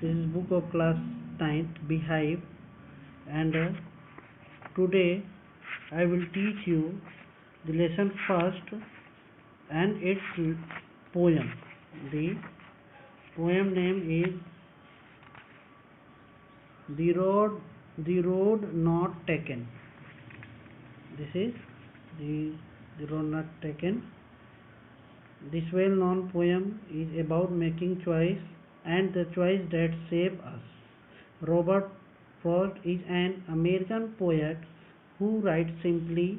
This is book of class 9th, Beehive, and today I will teach you the lesson first and its poem. The poem name is The Road Not Taken. This is the Road Not Taken. This well-known poem is about making choice and the choice that shape us. Robert Frost is an American poet who writes simply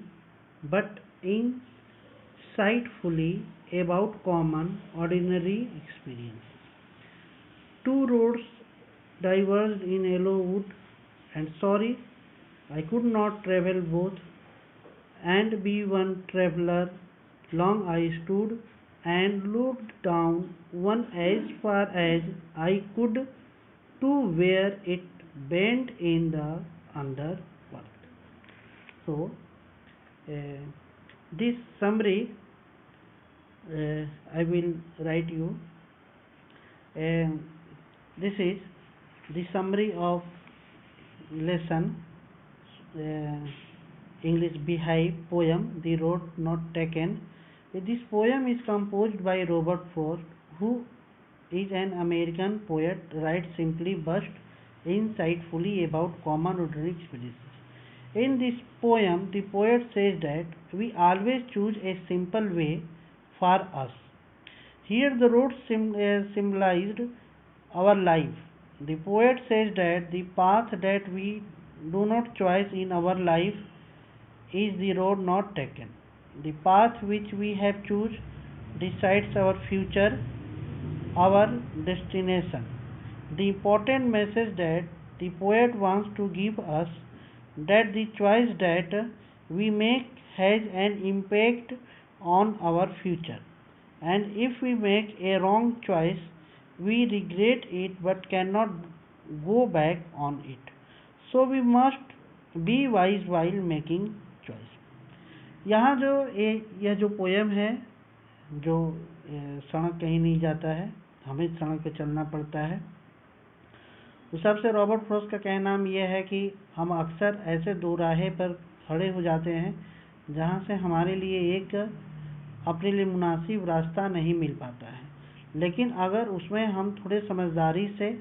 but insightfully about common, ordinary experiences. Two roads diverged in Yellowwood, and sorry, I could not travel both, and be one traveler. Long I stood and looked down one as far as I could to where it bent in the underworld. So, this summary I will write you. This is the summary of lesson English Beehive poem, The Road Not Taken. This poem is composed by Robert Frost, who is an American poet, writes simply but insightfully about common ordinary experiences. In this poem, the poet says that we always choose a simple way for us. Here the road symbolized our life. The poet says that the path that we do not choose in our life is the road not taken. The path which we have choose decides our future, our destination. The important message that the poet wants to give us that the choice that we make has an impact on our future, and if we make a wrong choice we regret it but cannot go back on it. So we must be wise while making choice. यहाँ जो यह जो poem है, जो सड़क कहीं नहीं जाता है, हमें सड़क पे चलना पड़ता है, उस हिसाब से रॉबर्ट फ्रॉस्ट का कहना यह है कि हम अक्सर ऐसे दो राहे पर खड़े हो जाते हैं जहाँ से हमारे लिए एक अपने लिए मुनासिब रास्ता नहीं मिल पाता है, लेकिन अगर उसमें हम थोड़े समझदारी से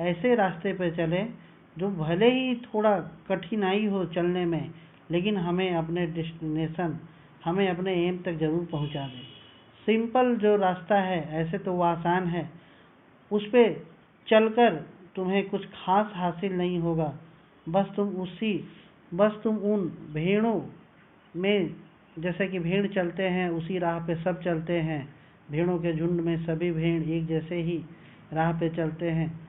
ऐसे रास्ते पर चलें जो भले ही थोड़ा कठिनाई हो चलने में, लेकिन हमें अपने डेस्टिनेशन, हमें अपने एम तक ज़रूर पहुंचा दे। सिंपल जो रास्ता है, ऐसे तो वो आसान है, उस पर चलकर तुम्हें कुछ खास हासिल नहीं होगा, बस तुम उन भेड़ों में, जैसे कि भेड़ चलते हैं उसी राह पे सब चलते हैं, भेड़ों के झुंड में सभी भेड़ एक जैसे ही राह पे चलते हैं।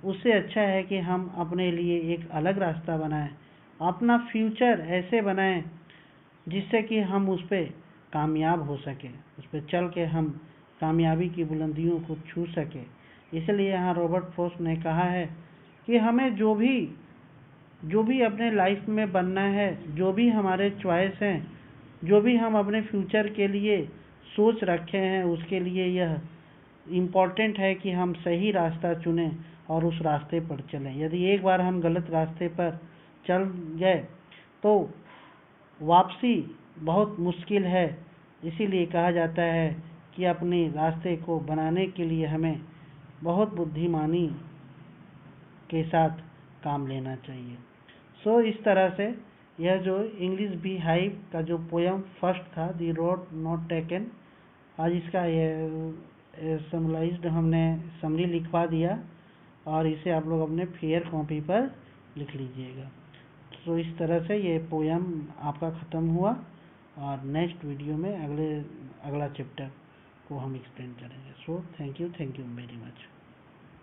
उससे अच्छा है कि हम अपने लिए एक अलग रास्ता बनाएं, अपना फ्यूचर ऐसे बनाएं जिससे कि हम उस पर कामयाब हो सके, उस पर चल के हम कामयाबी की बुलंदियों को छू सके। इसलिए यहाँ रॉबर्ट फ्रॉस्ट ने कहा है कि हमें जो भी अपने लाइफ में बनना है, जो भी हमारे चॉइस हैं, जो भी हम अपने फ्यूचर के लिए सोच रखे हैं, उसके लिए यह इम्पॉर्टेंट है कि हम सही रास्ता चुनें और उस रास्ते पर चलें। यदि एक बार हम गलत रास्ते पर चल गए तो वापसी बहुत मुश्किल है। इसीलिए कहा जाता है कि अपने रास्ते को बनाने के लिए हमें बहुत बुद्धिमानी के साथ काम लेना चाहिए। सो इस तरह से यह जो इंग्लिश बीहाइव का जो पोयम फर्स्ट था, द रोड नॉट टेकन, आज इसका ये समराइज्ड हमने समरी लिखवा दिया और इसे आप लोग अपने फेयर कॉपी पर लिख लीजिएगा। तो इस तरह से ये पोयम आपका ख़त्म हुआ और नेक्स्ट वीडियो में अगला चैप्टर को हम एक्सप्लेन करेंगे। So thank you very much.